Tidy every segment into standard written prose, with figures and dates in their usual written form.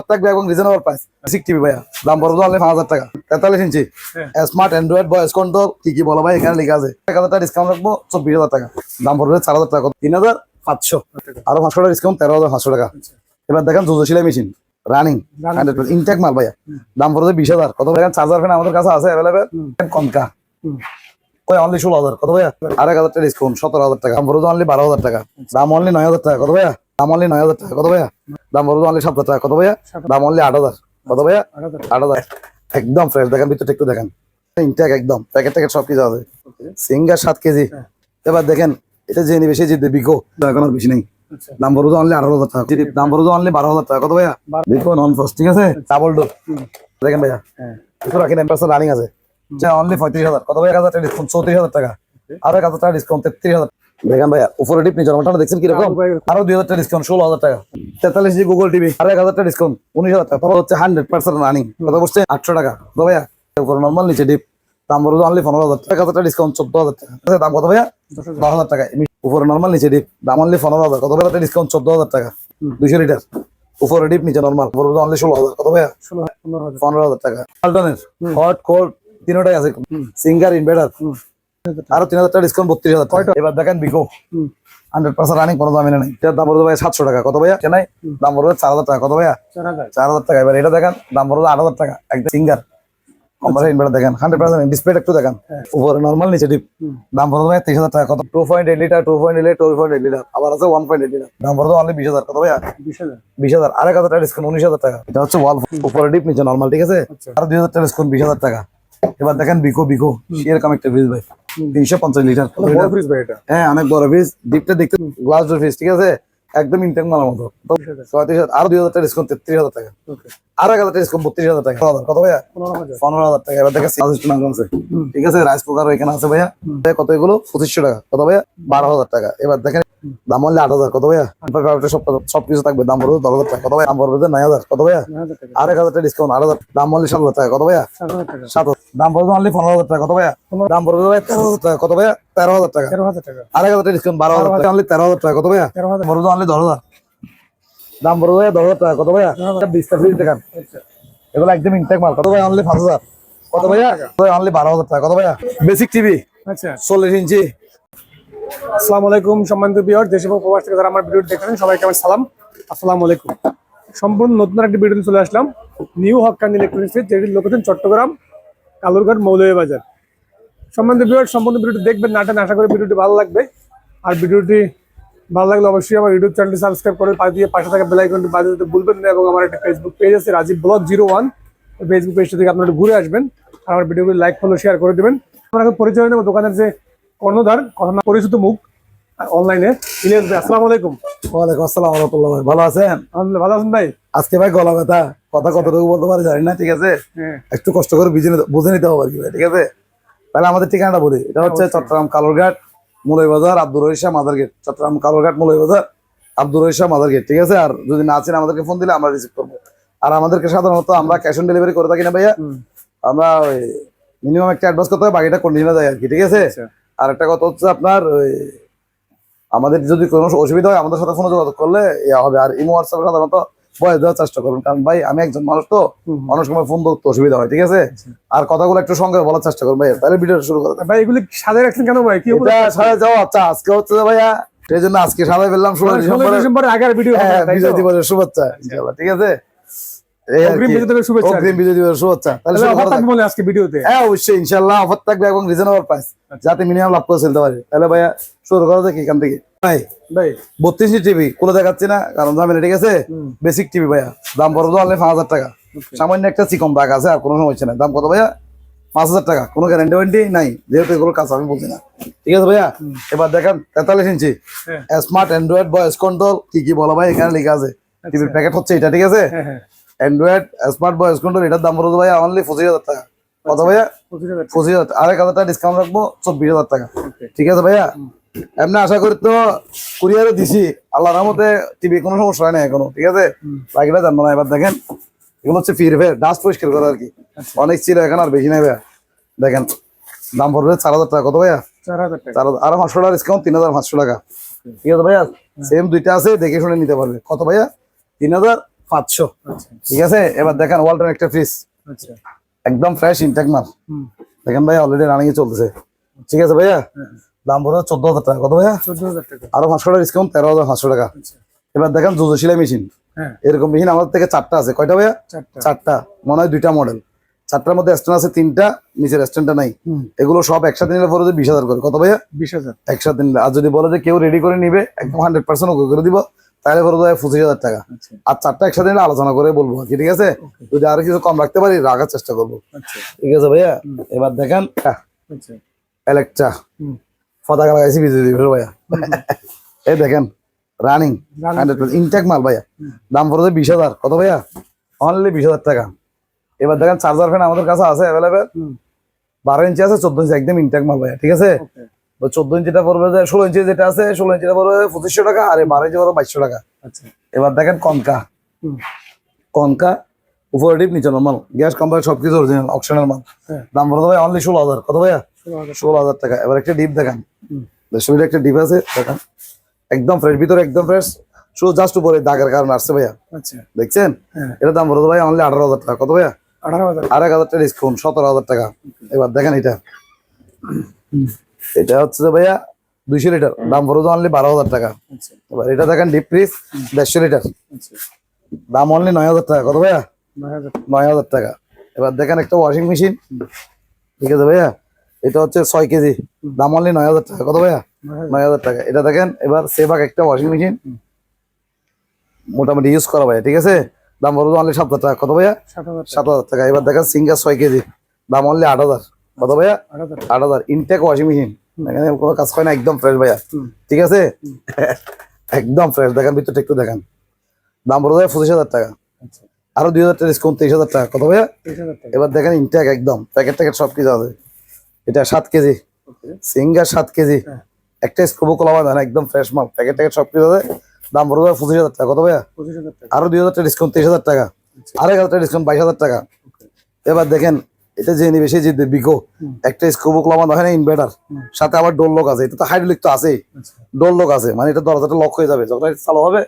থাকবে এবং reasonable price. Basic TV ভাইয়া, দাম পড়বে অনলি 5000 টাকা। 43 ইঞ্চি স্মার্ট অ্যান্ড্রয়েড ভয়েস কন্ট্রোল, কি কি বলো ভাই এখানে লেখা আছে। 1000 টাকা ডিসকাউন্ট রাখবো, 24000 টাকা। দাম পড়বে 4000 টাকা, 3500। আরো 500 টাকা ডিসকাউন্ট, 13500 টাকা। এবার দেখেন জুজো সেলাই মেশিন রানিং ইনটেক মাল ভাইয়া, দাম পড়বে 20000। কত দেখেন চার্জার ফ্যান আমাদের কাছে আছে অ্যাভেলেবেল, কনকা কই অনলি 16000। কত ভাইয়া? আর 1000 টাকা ডিসকাউন্ট, 17000 টাকা। দাম পড়বে অনলি 12000 টাকা। দাম অনলি 9000 টাকা। কত ভাইয়া? দাম অনলি 9000 টাকা। কত ভাইয়া? দাম পড়বে অনলি 7000 টাকা। কত ভাইয়া? দাম অনলি 8000। কত ভাইয়া? 8000। একদম ফ্রেশ, দেখেন ভিতরটা একটু দেখেন, ইনটেক একদম, প্যাকেট ট্যাকেট সবকিছু আছে। Singer 7 KG. এবার দেখেন এটা যে নিবে সে জিতবে, বিকো এখন আর বেশি নেই। দাম পড়বে অনলি 18000 টাকা। দাম পড়বে অনলি 12000 টাকা। কত ভাইয়া? বিকো নন ফ্রস্ট, ঠিক আছে, ডাবল ডোর। দেখেন ভাইয়া একটু রাখেন, এমপারসেন্ট রানিং আছে, অনলি 35000। কত ভাই? 1000 টাকা ডিসকাউন্ট, 34000 টাকা। আরো 1000 টাকা ডিসকাউন্ট, 33000। দেখেন ভাইয়া উপরে টিপ নিচে নরমালটা দেখছেন কি রকম, আরো 2000 টাকা ডিসকাউন্ট, 16000 টাকা। 43 জি গুগল টিভি, আরো 1000 টাকা ডিসকাউন্ট, 19000 টাকা। তারপর হচ্ছে 100% রানিং, কত বসছে? 800 টাকা। কত ভাইয়া? উপরে নরমাল নিচে ডিপ, দাম পড়বে অনলি 15000 টাকা। 1000 টাকা ডিসকাউন্ট, 14000 টাকা। দাম কত ভাইয়া? 10000 টাকা। উপরে নরমাল নিচে ডিপ, দাম অনলি 15000। কত ভাইয়া? ডিসকাউন্ট 14000 টাকা। 200 লিটার, উপরে ডিপ নিচে নরমাল, পড়বে অনলি 16000। কত ভাইয়া? 15000 টাকা। আল্টনের হট কোল্ড তিনটাই আছে, সিঙ্গার ইনভার্টার, আরো 3000 টাকা ডিসকাউন্ট, 32000 টাকা। এবার দেখেন বিকো 100% রানিং, কোনো দামে নেই। এটার দাম পড়বে ভাই 700 টাকা। কত ভাইয়া? চেনাই দাম পড়বে 4000 টাকা। কত ভাইয়া? 4000 টাকা। এবার এটা দেখেন দাম পড়বে 8000 টাকা। একদম সিঙ্গার কম্পারেট ইনভার্টার দেখেন, 100% ডিসপ্লে একটু দেখেন, উপরে নরমাল নিচে ডিপ, দাম পড়বে ভাই 30000 টাকা। কত? 2.8 লিটার, 2.8, 2.8 লিটার, আবার আছে 1.8 লিটার, দাম পড়বে অনলি 20000। কত ভাইয়া? 20000। আর 1000 টাকা ডিসকাউন্ট, 19000 টাকা। এটা হচ্ছে ওয়াল, উপরে ডিপ নিচে নরমাল, ঠিক আছে, আর 2000 টাকা ডিসকাউন্ট, 20000 টাকা। এবার দেখেন বিকো শেয়ার কানেক্টর ফ্রিজ ভাই, 350 লিটার বড় ফ্রিজ ভাই এটা। হ্যাঁ অনেক বড় ফ্রিজ, ডিপটা দেখতে গ্লাস ডোর ফ্রিজ, ঠিক আছে, একদম ইনটেক মালার মতো। 36000। আর 2000 টাকা ডিসকাউন্ট, 33000 টাকা। আর 1000 টাকা ডিসকাউন্ট, 32000 টাকা। কত ভাইয়া? 15000 টাকা। এবার দেখেন সাজেস্ট নাম আছে, ঠিক আছে, রাইস কুকার এখানে আছে ভাইয়া। কত এগুলো? 2500 টাকা। কত ভাইয়া? 12000 টাকা। এবার দেখেন দাম হলে 8000। কত ভাইয়া? সবকিছু থাকবে, দাম পড়বে 10000 টাকা। কত ভাইয়া? দাম পড়বে 9000। কত ভাইয়া? আর 1000 টাকা ডিসকাউন্ট, 8000, দাম হলে 7000 টাকা। কত ভাইয়া? 7000। দাম পড়বে অনলি 15000 টাকা। কত ভাইয়া? দাম পড়বে ভাই 13000 টাকা। কত ভাইয়া? 13000 টাকা। আর 1000 টাকা ডিসকাউন্ট, 12000 টাকা, অনলি 13000 টাকা। কত ভাইয়া? পড়বে অনলি 10000। দাম পড়বে ভাইয়া 10000 টাকা। কত ভাইয়া? 20টা ফ্রিজ দেখান, এগুলো একদম ইনটেক মাল। কত ভাইয়া? অনলি 5000। কত ভাইয়া? অনলি 12000 টাকা। কত ভাইয়া? বেসিক টিভি, আচ্ছা 40 ইঞ্চি। আসসালামু আলাইকুম সম্মানিত ভিউয়ার, দেশ এবং প্রবাস থেকে যারা আমার ভিডিও দেখছেন সবাইকে আমার সালাম, আসসালামু আলাইকুম। সম্পূর্ণ নতুন একটা ভিডিও চলে আসলাম নিউ হকান ইলেকট্রনিক্সের, যেটির লোকেশন চট্টগ্রাম কালুরঘাট মৌলভীবাজার। সম্মানিত ভিউয়ার, সম্পূর্ণ ভিডিওটি দেখবেন, নাটেন, আশা করি ভিডিওটি ভালো লাগবে। আর ভিডিওটি ভালো লাগলে অবশ্যই আমার ইউটিউব চ্যানেলটি সাবস্ক্রাইব করে পাশে থাকা বেল আইকনটি বাজিয়ে দিতে ভুলবেন না। এবং আমার একটা ফেসবুক পেজ আছে রাজীব ব্লগ 01, ফেসবুক পেজটা থেকে আপনারা ঘুরে আসবেন আর আমার ভিডিওগুলো লাইক ফলো শেয়ার করে দেবেন। আমরা এখন পরিচয় নেব দোকানের যে কর্ণধার, কথা পরিচিত মুখ অনলাইনে, ইলিয়াস ভাই। আসসালামু আলাইকুম। ওয়ালাইকুম আসসালাম ওয়া রাহমাতুল্লাহ। ভাই ভালো আছেন? আলহামদুলিল্লাহ, ভালো আছেন ভাই? আজকে ভাই গলা ব্যথা, কথা কতটুকু বলতে পারি জানি না, ঠিক আছে, একটু কষ্ট করে বুঝে নিতে হবে আর কি ভাই, ঠিক আছে। তাহলে আমাদের ঠিকানাটা বলি, এটা হচ্ছে Chittagong Kalurghat Moulvibazar Abdur Rahim Shah mother gate, Chittagong Kalurghat Moulvibazar Abdur Rahim Shah mother gate, ঠিক আছে। আর যদি না আছেন আমাদেরকে ফোন দিলে আমরা রিসিভ করবো। আর আমাদেরকে সাধারণত আমরা ক্যাশ অন ডেলিভারি করে থাকি না ভাইয়া, আমরা মিনিমাম একটা অ্যাডভান্স করতে হয়, বাকিটা কন্ডিশনে দেয় আর কি, ঠিক আছে। আর একটা কথা হচ্ছে আপনার আমাদের যদি কোনো অসুবিধা হয় আমাদের সাথে ফোনে যোগাযোগ করলে ইয়া হবে। আর ইমো হোয়াটসঅ্যাপ সাধারণত বয়স দেওয়ার চেষ্টা করবেন, কারণ ভাই আমি একজন মানুষ তো, অনেক সময় ফোন ধরতে অসুবিধা হয়, ঠিক আছে। আর কথাগুলো একটু সঙ্গে বলার চেষ্টা করুন ভাই, তাহলে ভিডিও শুরু করে ভাই। এগুলি সাজায় রাখছেন কেন ভাই? কি সাজায় যাও? আচ্ছা আজকে হচ্ছে ভাইয়া সেই জন্য আজকে সাজায় ফেললাম 16 ডিসেম্বরে আগের ভিডিও, বিজয় দিবসের শুভেচ্ছা ইনশাআল্লাহ, ঠিক আছে। অগ্রিম বিজয় দিবসের শুভেচ্ছা। তাহলে অফার থাকবে বলে আজকে ভিডিওতে? হ্যাঁ অবশ্যই ইনশাআল্লাহ অফার থাকবে এবং রিজনেবল প্রাইস, যাতে মিনিমাম লাভ করে চলতে পারে। তাহলে ভাইয়া শুরু করা যাক এখান থেকে। ভাই 32 ইঞ্চি টিভি খুলে দেখাচ্ছি না, কারণ জানেন, ঠিক আছে, বেসিক টিভি ভাইয়া, দাম পড়বে অনলি 5000 টাকা। সামান্য একটা চিকন দাগ আছে, আর কোনো সমস্যা নাই। দাম কত ভাইয়া? 5000 টাকা। কোনো গ্যারান্টি ওয়ারেন্টি নাই, যেহেতু এগুলোর কাজ আমি বলছি না, ঠিক আছে ভাইয়া। এবার দেখেন 43 ইঞ্চি স্মার্ট অ্যান্ড্রয়েড ভয়েস কন্ট্রোল, কি কি বলো ভাই এখানে লেখা আছে। টিভির প্যাকেট হচ্ছে এটা, ঠিক আছে, অ্যান্ড্রয়েড স্মার্ট ভয়েস কন্ট্রোল, এটার দাম পড়বে ভাইয়া অনলি 25000 টাকা। কত ভাইয়া? 25000। আর 1000 টাকা ডিসকাউন্ট রাখবো, 24000 টাকা, ঠিক আছে ভাইয়া। এমনি আশা করি তো কুরিয়ারে দিছি, আল্লাহর রহমতে টিভি কোনো সমস্যা হয় না এখনো, ঠিক আছে, বাকিটা জানবো না। এবার দেখেন এগুলো হচ্ছে ফির ভাই, ডাস্ট পরিষ্কার করা আর কি, অনেক ছিল এখন আর বেশি নাই ভাইয়া। দেখেন দাম পড়বে 4000 টাকা। কত ভাইয়া? 4000 টাকা। আর 500 টাকা ডিসকাউন্ট, 3500 টাকা, ঠিক আছে ভাইয়া। সেম দুইটা আছে, দেখে শুনে নিতে পারবে। কত ভাইয়া? 3500 500। আচ্ছা ঠিক আছে, এবার দেখেন ওয়ালটন একটা ফ্রিজ, আচ্ছা একদম ফ্রেশ ইনটেক মাল। হুম দেখেন ভাই অলরেডি রানিং এ চলতেছে। ঠিক আছে ভাইয়া, হ্যাঁ দাম পড়বে 14,000 টাকা। কত ভাইয়া? 14,000 টাকা। আরো 500 টাকা ডিসকাউন্ট, 13,500 টাকা। আচ্ছা এবার দেখেন জুজো সেলাই মেশিন, হ্যাঁ এরকম মেশিন আমাদের থেকে 4টা আছে। কয়টা ভাইয়া? 4টা। 4টা, মনে হয় 2টা মডেল। 4টার মধ্যে স্ট্যান্ড আছে 3টা, নিচের স্ট্যান্ডটা নাই। হুম এগুলো সব একসাথে নিলে পরে 20,000 করে। কত ভাইয়া? 20,000। একসাথে নিলে। আর যদি বলে যে কেউ রেডি করে নিবে একদম 100% ওকে করে দিব, তাহলে পরে 25,000 টাকা। আচ্ছা আর 4টা একসাথে নিলে আলোচনা করে বলবো আর কি, ঠিক আছে? যদি আরো কিছু কম রাখতে পারি রাখার চেষ্টা করবো। আচ্ছা ঠিক আছে ভাইয়া, এবার দেখেন আচ্ছা এলেকট্রা হুম পতাকা লাগাইছি বিজেপি ভাইয়া। এই দেখেন রানিং Running। ইনটেক মাল ভাইয়া, দাম পড়বে 20,000। কত ভাইয়া? অনলি 20,000 টাকা। এবার দেখেন চার্জার ফ্যান আমাদের কাছে আছে অ্যাভেলেবেল, হুম 12 ইঞ্চি আছে, 14 ইঞ্চি, একদম ইনটেক মাল ভাইয়া। ঠিক আছে, ওকে 14 ইঞ্চিটা পড়বে যে 16 ইঞ্চি যেটা আছে, 16 ইঞ্চিটা পড়বে 2500 টাকা, আর 12 ইঞ্চি পড়বে 2200 টাকা। আচ্ছা এবার দেখেন কনকা, হুম কনকা উপরে ডিপ নিচে নরমাল, গ্যাস কোম্পানি সবকিছু অরিজিনাল অপশনাল মাল। হ্যাঁ দাম পড়বে ভাই অনলি 16,000। কত ভাইয়া? 16,000। 16,000 টাকা। এবার একটা ডিপ দেখেন, হুম 150 একটা ডিপ আছে দেখেন, একদম ফ্রেশ, ভিতরে একদম ফ্রেশ, শুধু জাস্ট উপরে দাগের কারণে আসছে ভাইয়া। আচ্ছা দেখছেন, হ্যাঁ এটার দাম পড়বে ভাই অনলি 18,000 টাকা। কত ভাইয়া? 18,000। আর 1,000 টাকা ডিসকাউন্ট, 17,000 টাকা। এবার দেখেন এটা, এটা হচ্ছে যে ভাইয়া 200 লিটার, দাম পড়বে অনলি 12,000 টাকা। আচ্ছা এবার এটা দেখেন ডিপ ফ্রিজ 150 লিটার, আচ্ছা দাম অনলি 9,000 টাকা। কত ভাইয়া? 9,000। 9,000 টাকা। এবার দেখেন একটা ওয়াশিং মেশিন, ঠিক আছে ভাইয়া, এটা হচ্ছে 6 কেজি, দাম অনলি 9,000 টাকা। কত ভাইয়া? 9,000। 9,000 টাকা। এটা দেখেন এবার সেবাক একটা ওয়াশিং মেশিন, মোটামুটি ইউজ করা ভাইয়া। ঠিক আছে, দাম পড়বে অনলি 7,000 টাকা। কত ভাইয়া? 7,000 টাকা। 7,000 টাকা। এবার দেখেন সিঙ্গার 6 কেজি, দাম অনলি 8,000। কত ভাইয়া? 8,000 টাকা। 8,000। ইনটেক ওয়াশিং মেশিন, এখানে কোনো কাজ হয় না, একদম ফ্রেশ ভাইয়া। হুম ঠিক আছে, একদম ফ্রেশ। দেখেন ভিতরটা একটু দেখেন, দাম পড়বে 25,000 টাকা। আচ্ছা আরো 2,000 টাকা ডিসকাউন্ট, 23,000 টাকা। কত ভাইয়া? 23,000 টাকা। এবার দেখেন ইনটেক একদম প্যাকেট ট্যাকেট সব কিছু আছে। এটা 7 কেজি ওকে সিঙ্গার, 7 কেজি, হ্যাঁ একটা স্কুবো কলা বাঁধানো, একদম ফ্রেশ মাল, প্যাকেট ট্যাকেট সব কিছু আছে, দাম পড়বে 25,000 টাকা। কত ভাইয়া? 25,000 টাকা। আরো 2,000 টাকা ডিসকাউন্ট, 23,000 টাকা। আর 1,000 টাকা ডিসকাউন্ট, 22,000 টাকা। ওকে এবার দেখেন এটা যে নিবে সে জিতবে, বিকো একটা স্কুবো কলা বাঁধা হয় না, ইনভার্টার, সাথে আবার ডোল লক আছে। এটা তো হাইড্রোলিক তো আছেই, আচ্ছা ডোল লক আছে, মানে এটা দরজাটা লক হয়ে যাবে, যখন এটা চালু হবে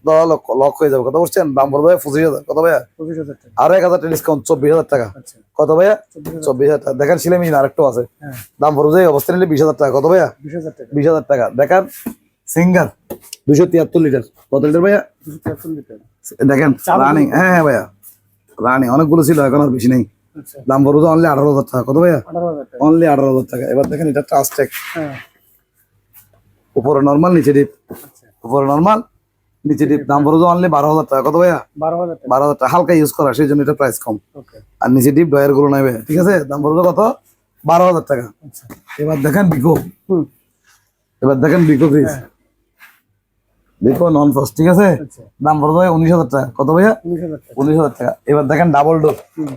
দরজা লক হয়ে যাবে। কথা বলছেন, দাম পড়বে 25,000। কত ভাইয়া? 25,000 টাকা। আরো 1,000 টাকা ডিসকাউন্ট, 24,000 টাকা। আচ্ছা কত ভাইয়া? 24,000। 24,000 টাকা। দেখেন সিলাই মেশিন আরেকটু আছে, হ্যাঁ দাম পড়বে এই অবস্থা নিলে 20,000 টাকা। কত ভাইয়া? 20,000 টাকা। 20,000 টাকা। দেখেন সিঙ্গার 273 লিটার, কত লিটার ভাইয়া? 273 লিটার। দেখেন রানিং, হ্যাঁ হ্যাঁ ভাইয়া রানিং, অনেকগুলো ছিল, এখন আর বেশি নেই। আচ্ছা দাম পড়বে অনলি 18,000 টাকা। কত ভাইয়া? 18,000 টাকা। অনলি 18,000 টাকা। এবার দেখেন এটা ট্রাস্টেক, হ্যাঁ উপরে নর্মাল নিচে ডিপ, আচ্ছা উপরে নর্মাল নিচে ডিপ, দাম পড়বে অনলি 12,000 টাকা। কত ভাইয়া? 12,000 টাকা। 12,000 টাকা, হালকা ইউজ করা সেই জন্য এটা প্রাইস কম। ওকে আর নিচে ডিপ ডয়ার গুলো নেবে, ঠিক আছে, দাম পড়বে কত? 12,000 টাকা। আচ্ছা এবার দেখেন বিকো, হুম এবার দেখেন বিকো ফ্রিজ, বিকো নন ফ্রস্ট, ঠিক আছে, আচ্ছা দাম পড়বে 19,000 টাকা। কত ভাইয়া? 19,000 টাকা। 19,000 টাকা। এবার দেখেন ডাবল ডোর হুম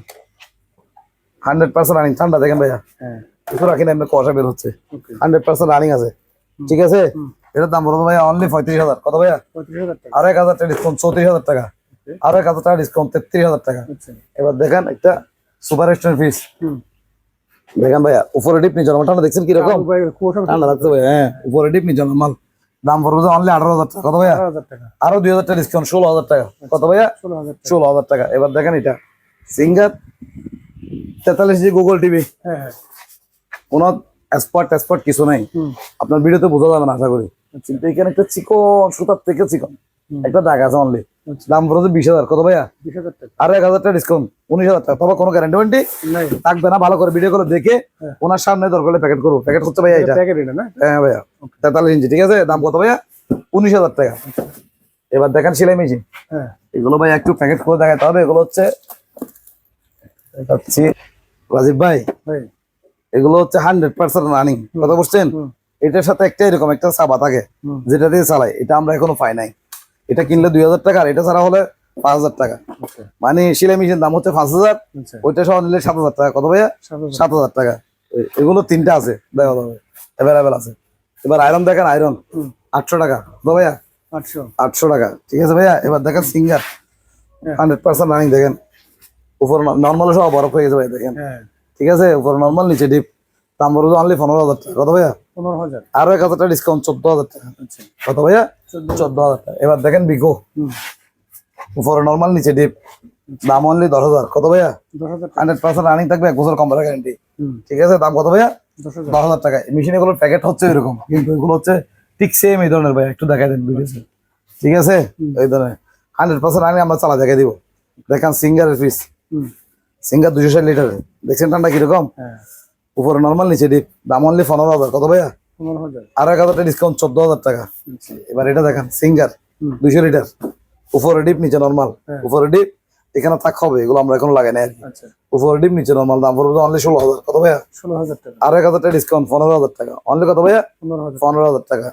100% রানিং, ঠান্ডা দেখেন ভাইয়া, হ্যাঁ কিছু রাখি না, এমনি কুয়াশা বের হচ্ছে, ওকে 100% রানিং আছে। ঠিক আছে, এটার দাম পড়বে ভাইয়া অনলি 35,000। কত ভাইয়া? 35,000 টাকা। আরো 1,000 টাকা ডিসকাউন্ট, 34,000 টাকা। আরো 1,000 টাকা ডিসকাউন্ট, 33,000 টাকা। আচ্ছা এবার দেখেন একটা সুপার স্টোন ফ্রিজ, হুম দেখেন ভাইয়া উপরে ডিপ নিচে নরমাল, ঠান্ডা দেখছেন কিরকম ভাই কুয়াশা ঠান্ডা লাগছে ভাইয়া, হ্যাঁ উপরে ডিপ নিচে নরমাল, দাম পড়বে অনলি 18,000 টাকা। কত ভাইয়া? 18,000 টাকা। আরো 2,000 টাকা ডিসকাউন্ট, 16,000 টাকা। কত ভাইয়া? 16,000 টাকা। 16,000 টাকা। এবার দেখেন এটা সিঙ্গার 43 জি গুগল টিভি, হ্যাঁ হ্যাঁ কোনো স্পট কিছু নাই, হুম আপনার ভিডিওতে বোঝা যাবে না আশা করি, কিন্তু এখানে একটা চিকন সুতার থেকে চিকন একটা দাগ আছে অনলি, আচ্ছা দাম পড়বে 20,000। কত ভাইয়া? 20,000 টাকা। আরো 1,000 টাকা ডিসকাউন্ট, 19,000 টাকা। তবে কোনো গ্যারান্টি ওয়ারেন্টি নাই থাকবে না, ভালো করে ভিডিও করে দেখে হ্যাঁ। ওনার সামনে দরকার হলে প্যাকেট করবো। প্যাকেট হচ্ছে ভাইয়া এটা, প্যাকেট এটা না? হ্যাঁ ভাইয়া 43 ইঞ্চি, ঠিক আছে, দাম কত ভাইয়া? 19,000 টাকা। এবার দেখেন সেলাই মেশিন, হ্যাঁ এগুলো ভাই একটু প্যাকেট করে দেখাতে হবে। এগুলো হচ্ছে এটা হচ্ছে রাজীব ভাই, ভাই এগুলো হচ্ছে 100% রানিং, কথা বুঝছেন? হুম। এটার সাথে একটা এরকম একটা চাপা থাকে হুম। যেটা দিয়ে চালাই, এটা আমরা এখনো পাই নাই। এটা কিনলে 2,000 টাকা, আর এটা ছাড়া হলে 5,000 টাকা। ওকে মানে সেলাই মেশিন দাম হচ্ছে 5,000, আচ্ছা ওইটা সহ নিলে 7,000 টাকা। কত ভাইয়া? 7,000 7,000 টাকা। এগুলো 3টা আছে, দেখা যাবে অ্যাভেলেবেল আছে। এবার আয়রন দেখেন, আয়রন 800 টাকা। কত ভাইয়া? 800 800 টাকা, ঠিক আছে ভাইয়া। এবার দেখেন সিঙ্গার হ্যাঁ। 100% রানিং, দেখেন উপর নর্মাল সব বরফ হয়ে গেছে ভাই, দেখেন, হ্যাঁ ঠিক আছে, উপর নর্মাল নিচে ডিপ, দাম পড়বে অনলি 15,000 টাকা। কত ভাইয়া? 15,000 আরো 1,000 টাকা ডিসকাউন্ট, 14,000 টাকা। আচ্ছা কত ভাইয়া? 14,000 14,000 টাকা। এবার দেখেন বিকো হুম উপরে নর্মাল নিচে ডিপ, দাম অনলি 10,000। কত ভাইয়া? 10,000 টাকা। 100% রানিং থাকবে, 1 বছর কম্পিউটার গ্যারান্টি। হুম, ঠিক আছে, দাম কত ভাইয়া? 10,000। 10,000 টাকা। মেশিন এগুলোর প্যাকেট হচ্ছে এরকম, কিন্তু এগুলো হচ্ছে ঠিক সেম এই ধরনের ভাইয়া, একটু দেখাই দেন ভিডিওতে। ঠিক আছে, এই ধরনের 100% রানিং আমরা চালা দেখাই দিব। দেখেন সিঙ্গারের পিস, হুম, সিঙ্গার 260 লিটার, দেখছেন ঠান্ডা কিরকম? হ্যাঁ, উপরে নর্মাল নিচে ডিপ, দাম অনলি 15,000। কত ভাইয়া? 15,000। আর 1,000 টাকা ডিসকাউন্ট, 14,000 টাকা। আচ্ছা, এবার এটা দেখেন সিঙ্গার হুম। 200 লিটার, উপরে ডিপ নিচে নর্মাল। হ্যাঁ। উপরে ডিপ, এখানে থাক হবে, এগুলো আমরা এখন লাগাই না। আচ্ছা, উপরে ডিপ নিচে নর্মাল, দাম পড়বে অনলি 16,000। কত ভাইয়া? 16,000 টাকা। আর 1,000 টাকা ডিসকাউন্ট, 15,000 টাকা অনলি। কত ভাইয়া? 15,000। 15,000 টাকা।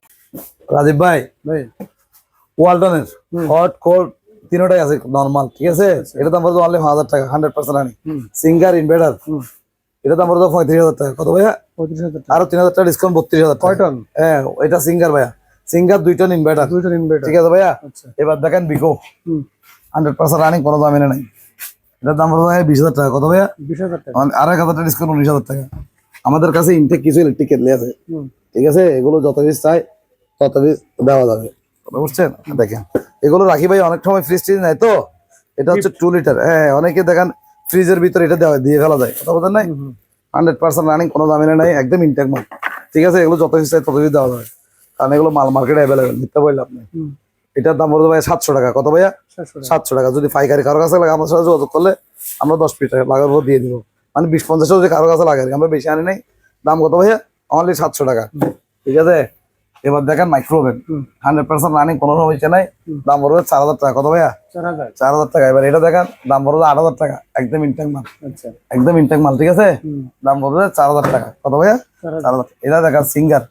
রাজীব ভাই, ভাই, ওয়ালটনের হট কোল্ড তিনটাই আছে নর্মাল। ঠিক আছে, এটা দাম পড়বে অনলি 5,000 টাকা, 100% রানি। হুম, সিঙ্গার ইনভার্টার, হুম, এটা দাম পড়বে 35,000 টাকা। কত ভাইয়া? 35,000 টাকা। আরো 3,000 টাকা ডিসকাউন্ট, 32,000 কয় টাকা। টন? হ্যাঁ, এটা সিঙ্গার ভাইয়া, Singer 2 ton inverter. 2 ton inverter. ঠিক আছে ভাইয়া, আচ্ছা, এবার দেখেন বিকো হুম, 100% রানিং, কোনো দাম এনে নাই। এটার দাম পড়বে 20,000 টাকা। কত ভাইয়া? 20,000 টাকা। আর 1,000 টাকা ডিসকাউন্ট, 19,000 টাকা। আমাদের কাছে ইনটেক কিছু ইলেকট্রিক কেটলি আছে। হুম, ঠিক আছে, এগুলো যত পিস চাই তত পিস দেওয়া যাবে, বুঝছেন? দেখেন এগুলো রাখি ভাই, অনেক সময় ফ্রিজ টিজ নাই তো, এটা হচ্ছে 2 লিটার। হ্যাঁ, অনেকে দেখেন ফ্রিজের ভিতরে এটা দেওয়া দিয়ে ফেলা যায়, কথা বলতেন নাই। হুম, 100% রানিং, কোনো দাম এনে নাই, একদম ইনটেক মাল। ঠিক আছে, এগুলো যত পিস চাই তত পিস দেওয়া যাবে, কারণ এগুলো মাল মার্কেটে অ্যাভেলেবেল, মিথ্যা বললে আপনি। হুম, এটার দাম পড়বে ভাই 700 টাকা। কত ভাইয়া? 700 টাকা। 700 টাকা। যদি পাইকারি কারো কাছে লাগে আমার সাথে যোগাযোগ করলে আমরা 10 পিস লাগার পর দিয়ে দিব, মানে 20-50 যদি কারো কাছে লাগে, আমরা বেশি আনি নাই। দাম কত ভাইয়া? অনলি 700 টাকা। ঠিক আছে, এবার দেখেন মাইক্রোওভেন 100% রানিং, কোনো সমস্যা নাই, দাম পড়বে 4,000 টাকা। কত ভাইয়া? 4,000। 4,000 টাকা। এবার এটা দেখেন, দাম পড়বে 8,000 টাকা, একদম ইনটেক মাল, আচ্ছা, একদম ইনটেক মাল। ঠিক আছে, হুম, দাম পড়বে 4,000 টাকা। কত ভাইয়া? 4,000। 4,000। এটা দেখেন সিঙ্গার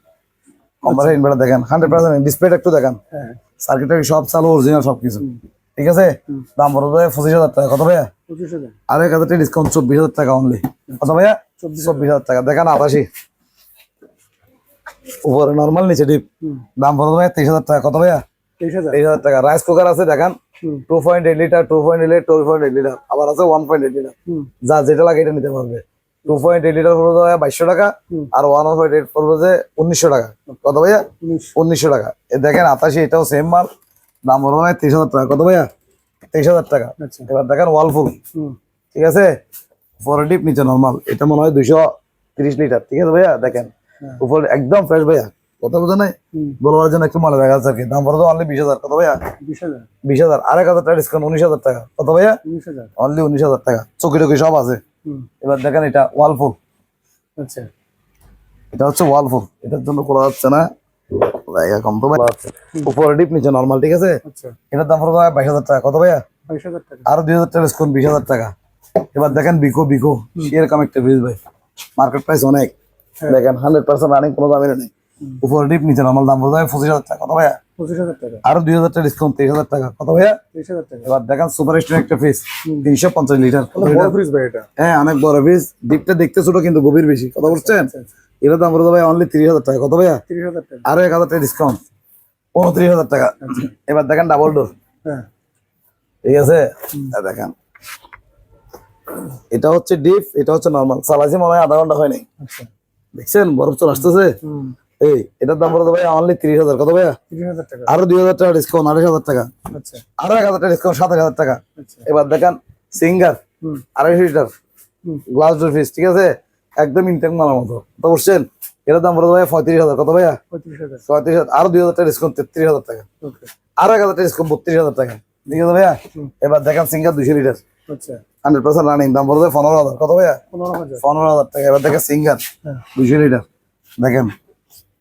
কম্পারেট ইনভার্টার, দেখেন 100% ডিসপ্লেটা একটু দেখেন, হ্যাঁ, সার্কিটরি সব চালু, অরিজিনাল সবকিছু। ঠিক আছে, দাম পড়বে 25,000 টাকা। কত ভাইয়া? 25,000। আর 1,000 টাকা ডিসকাউন্ট, 24,000 টাকা অনলি। কত ভাইয়া? 24,000 টাকা। দেখেন 88, উপরে নর্মাল নিচে ডিপ, হুম, দাম পড়বে ভাইয়া 23,000 টাকা। কত ভাইয়া? 23,000। 23,000 টাকা। রাইস কুকার আছে দেখেন, হুম, 2.8 লিটার, 2.8 লিটার, 2.8 লিটার, আবার আছে 1.8 লিটার। হুম, যা যেটা লাগে এটা নিতে পারবে। 2.8 লিটার পড়বে ভাইয়া 2200 টাকা, হুম, আর 1.8 পড়বে যে 1900 টাকা। কত ভাইয়া? 19। 1900 টাকা। এ দেখেন 88, এটাও সেম মাল, দাম পড়বে ভাই 23,000 টাকা। কত ভাইয়া? 23,000 টাকা। আচ্ছা, এবার দেখেন ওয়ালফুল, হুম, ঠিক আছে, উপরে ডিপ নিচে নর্মাল, এটা মনে হয় 230 লিটার। ঠিক আছে ভাইয়া, দেখেন হ্যাঁ, উপরে একদম ফ্রেশ ভাইয়া, কথা বোঝা নাই, হুম, বলবার জন্য একটু মনে দেখা যাচ্ছে আর কি। দাম পড়বে অনলি 20,000। কত ভাইয়া? 20,000। 20,000। আর 1,000 টাকা ডিসকাউন্ট, 19,000 টাকা। কত ভাইয়া? 19,000। অনলি 19,000 টাকা। চকি টকি সব আছে। হুম, এবার দেখেন এটা ওয়ালফুল, আচ্ছা, এটা হচ্ছে ওয়ালফুল, এটার জন্য খোলা যাচ্ছে না, জায়গা কম তো ভাই। উপরে ডিপ নিচে নর্মাল। ঠিক আছে, আচ্ছা, এটার দাম পড়বে 22,000 টাকা। কত ভাইয়া? 22,000 টাকা। আরো 2,000 টাকা ডিসকাউন্ট, 20,000 টাকা। এবার দেখেন বিকো, বিকো এরকম একটা ফ্রিজ ভাই, মার্কেট প্রাইস অনেক। হ্যাঁ। দেখেন 100% রানিং, কোনো দামের নেই। উপরে ডিপ নিচে নর্মাল, দাম পড়বে 25,000 টাকা। কত ভাইয়া? 25,000 টাকা। আরো 2,000 টাকা ডিসকাউন্ট, 23,000 টাকা। কত ভাইয়া? 23,000 টাকা। এবার দেখেন সুপার স্টোর একটা ফ্রিজ 350 লিটার। বড় ফ্রিজ ভাই এটা। হ্যাঁ, অনেক বড় ফ্রিজ, ডিপটা দেখতে ছোট কিন্তু গভীর বেশি, কথা বলছেন? আচ্ছা, আচ্ছা, এটার দাম পড়বে ভাই অনলি 30,000 টাকা। কত ভাইয়া? 30,000 টাকা। আরো 1,000 টাকা ডিসকাউন্ট, 29,000 টাকা। এবার দেখেন ডাবল ডোর, হ্যাঁ, ঠিক আছে, দেখেন এটা হচ্ছে ডিপ, এটা হচ্ছে নর্মাল। চালাইছি মনে হয় আধা ঘন্টা হয় নাই, আচ্ছা, দেখছেন বরফ চলে আসতেছে। হুম, এই এটার দাম পড়বে ভাই অনলি 30,000। কত ভাইয়া? 30,000 টাকা। আরো 2,000 টাকা ডিসকাউন্ট, 28,000 টাকা। আচ্ছা, আরো 1,000 টাকা ডিসকাউন্ট, 27,000 টাকা। আচ্ছা, এবার দেখেন সিঙ্গার হুম, 250 লিটার হুম, গ্লাস ডোর ফ্রিজ, ঠিক আছে, একদম ইনটেক মালার মতো, তো বুঝছেন? এটার দাম পড়বে ভাই 35,000। কত ভাইয়া? 35,000। 35,000। আরো 2,000 টাকা ডিসকাউন্ট, 33,000 টাকা। ওকে, আরো 1,000 টাকা ডিসকাউন্ট, 32,000 টাকা। ঠিক আছে ভাইয়া, এবার দেখেন সিঙ্গার 200 লিটার আচ্ছা, 100% রানিং, দাম পড়বে 15,000। কত ভাইয়া? 15,000। 15,000 টাকা। এবার দেখেন সিঙ্গার হ্যাঁ, 200 লিটার, দেখেন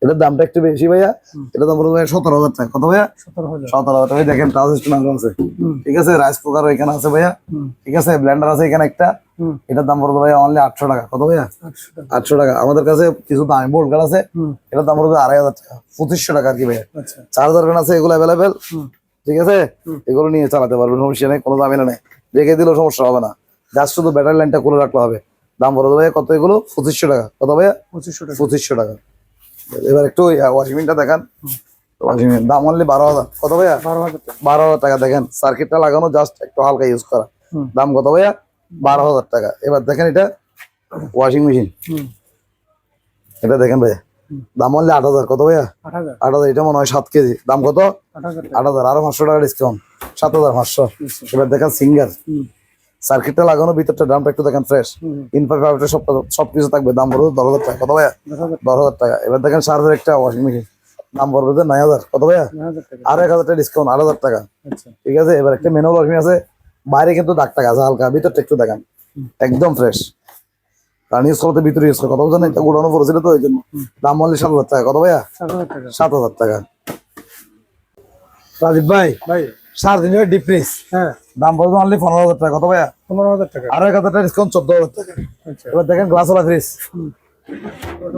এটার দামটা একটু বেশি ভাইয়া, এটার দাম পড়বে 17,000 টাকা। কত ভাইয়া? 17,000। 17,000 টাকা। দেখেন টাচ স্টোন আছে, ঠিক আছে, রাইস কুকার এখানে আছে ভাইয়া, হুম, ঠিক আছে, ব্লেন্ডার আছে এখানে একটা। হুম, এটার দাম পড়বে ভাইয়া অনলি 800 টাকা। কত ভাইয়া? 800 টাকা। 800 টাকা। আমাদের কাছে কিছু দামি বোর্ড গার্ড আছে, হুম, এটার দাম পড়বে 2,500 টাকা, 2500 টাকা আর কি ভাইয়া। আচ্ছা, চার্জার ফ্যান আছে, এগুলো অ্যাভেলেবেল, হুম, ঠিক আছে, এগুলো নিয়ে চালাতে পারবেন, সমস্যা নেই, কোনো দামে নেই, রেখে দিলেও সমস্যা হবে না, জাস্ট শুধু ব্যাটারি লাইনটা খুলে রাখতে হবে। দাম পড়বে ভাইয়া কত? এগুলো 2500 টাকা। কত ভাইয়া? 2500 টাকা। 2500 টাকা। এবার একটু ওয়াশিং মেশিনটা দেখান, ওয়াশিং মেশিন দাম অনলি 12,000। কত ভাইয়া? 12,000 টাকা। 12,000 টাকা। দেখেন সার্কিটটা লাগানো, জাস্ট একটু হালকা ইউজ করা, হুম, দাম কত ভাইয়া? 12,000 টাকা। এবার দেখেন এটা ওয়াশিং মেশিন, হুম, এটা দেখেন ভাইয়া দাম হলে 8,000। কত ভাইয়া? 8,000 8,000। এটা মনে হয় 7 কেজি। দাম কত? 8,000 টাকা। 8,000। আরো 500 টাকা ডিসকাউন্ট, 7,500। এবার দেখেন সিঙ্গার, হুম, সার্কিটটা লাগানো, ভিতরটা দামটা একটু দেখেন ফ্রেশ। হুম, ইনফার ফাইভটা সবকিছু থাকবে। দাম পড়বে 10,000 টাকা। কত ভাইয়া? 10,000 10,000 টাকা। এবার দেখেন শার্পের একটা ওয়াশিং মেশিন, দাম পড়বে 9,000। কত ভাইয়া? 9,000 টাকা। আরো 1,000 টাকা ডিসকাউন্ট, 8,000 টাকা। আচ্ছা, ঠিক আছে। এবার একটা ম্যানুয়াল ওয়াশিং আছে, বাইরে কিন্তু দাগ টাকা আছে হালকা, ভিতরটা একটু দেখেন একদম ফ্রেশ। কারণ ইউজ করতে ভিতরে ইউজ করে, কথা বলছেন, এটা উড়ানো পড়েছিল তো ওই জন্য। দাম বললে 7,000 টাকা। কত ভাইয়া? 7,000 টাকা। 7,000 টাকা। রাজীব ভাই, ভাই, 7 দিনের ডিপ ফ্রিজ, হ্যাঁ, দাম পড়বে অনলি 15,000 টাকা। কত ভাইয়া? 15,000 টাকা। আরো 1,000 টাকা ডিসকাউন্ট, 14,000 টাকা। আচ্ছা, এবার দেখেন গ্লাসওয়ালা ফ্রিজ,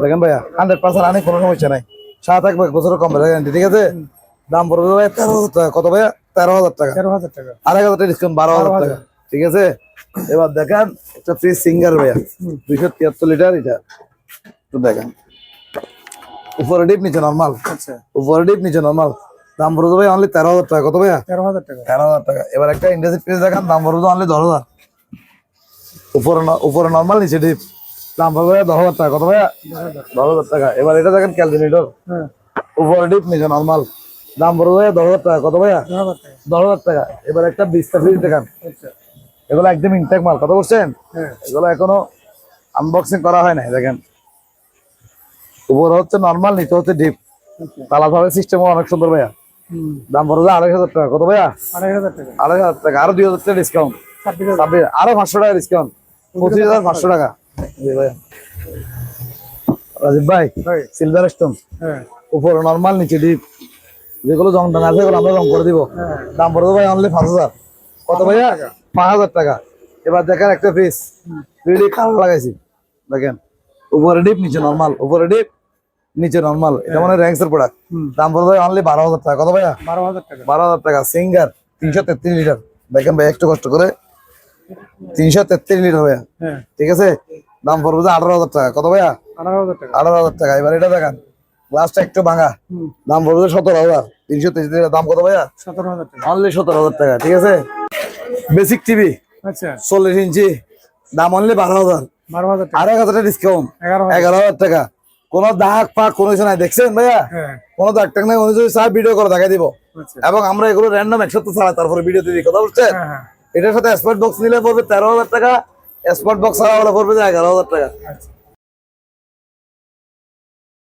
দেখেন ভাইয়া 100% রানিং, কোনো সমস্যা নাই, 7-1 বছরের কম গ্যারান্টি। ঠিক আছে। দাম পড়বে ভাইয়া 13,000 টাকা। কত ভাইয়া? 13,000 টাকা। 13,000 টাকা। আর 1,000 টাকা ডিসকাউন্ট, 12,000 টাকা। ঠিক আছে। এবার দেখেন একটা ফ্রিজ সিঙ্গার ভাইয়া, 273 লিটার। এটা তো দেখেন উপরে ডিপ, নিচে নরমাল। আচ্ছা, উপরে ডিপ, নিচে নরমাল। দাম পড়বে ভাই অনলি 13,000 টাকা। কত ভাইয়া? 13,000 টাকা। 13,000 টাকা। এবার একটা ইন্ডাস্ট্রি ফ্রিজ দেখেন, দাম পড়বে অনলি 10,000। উপরে নরমাল, নিচে ডিপ, দাম পড়বে 10,000 টাকা। কত ভাইয়া? 10,000 10,000 টাকা। এবার এটা দেখেন ক্যালকুলেটর, হ্যাঁ, উপরে ডিপ, নিচে নরমাল, দাম পড়বে ভাইয়া 10,000 টাকা। কত ভাইয়া? 10,000 টাকা। 10,000 টাকা। এবার একটা বিস্তা ফ্রিজ দেখেন, আচ্ছা, এগুলো একদম ইনটেক মাল। কত বলছেন? হ্যাঁ, এগুলো এখনো আনবক্সিং করা হয় নাই। দেখেন উপরে হচ্ছে নরমাল, নিচে হচ্ছে ডিপ, আচ্ছা, তালা ভাবে সিস্টেম অনেক সুন্দর ভাইয়া। হুম, দাম পড়বে 2,500 টাকা। কত ভাইয়া? 2,500 টাকা। 2,500 টাকা। আরো 2,000 টাকা ডিসকাউন্ট, 26,000 আরো 500 টাকা ডিসকাউন্ট, 25,500 টাকা। জি ভাইয়া। রাজীব ভাই, ভাই, সিলভার স্টোন, হ্যাঁ, উপরে নরমাল, নিচে ডিপ, যেগুলো জং টাং আছে এগুলো আমরা রং করে দিব। হ্যাঁ, দাম পড়বে ভাই অনলি 5,000। কত ভাইয়া? 5,000 টাকা। এবার দেখেন একটা ফ্রিজ 3D কালার লাগাইছি, দেখেন উপরে ডিপ, নিচে নরমাল, উপরে ডিপ, নিচে নরমাল। এটা মানে র্যাঙ্কস এর প্রোডাক্ট। হুম, দাম পড়বে অনলি 12,000 টাকা। কত ভাইয়া? 12,000 টাকা। 12,000 টাকা। সিঙ্গার 333 লিটার, দেখেন ভাই একটু কষ্ট করে, 333 লিটার ভাইয়া। হ্যাঁ, ঠিক আছে। দাম পড়বে 18,000 টাকা। কত ভাইয়া? 18,000 টাকা। 18,000 টাকা। এবার এটা দেখেন, গ্লাসটা একটু ভাঙা, হুম, দাম পড়বে 17,000। 333 লিটার, দাম কত ভাইয়া? 17,000 টাকা। অনলি 17,000 টাকা। ঠিক আছে। বেসিক টিভি আচ্ছা, 40 ইঞ্চি, দাম অনলি 12,000। 12,000 টাকা। আর 1,000 টাকা ডিসকাউন্ট, 11,000 11,000 টাকা। কোনো দাগ পাক কোনো কিছু নাই, দেখছেন ভাইয়া? হ্যাঁ, কোনো দাগ টাক নাই, কোনো কিছু সব ভিডিও করে দেখাই দিব। আচ্ছা, এবং আমরা এগুলো র্যান্ডম 1 সপ্তাহ ছাড়া তারপরে ভিডিও দিই। কথা বলছেন? হ্যাঁ, হ্যাঁ, এটার সাথে স্মার্ট বক্স নিলে পড়বে 13,000 টাকা, স্মার্ট বক্স ছাড়া হলে পড়বে 11,000 টাকা। আচ্ছা।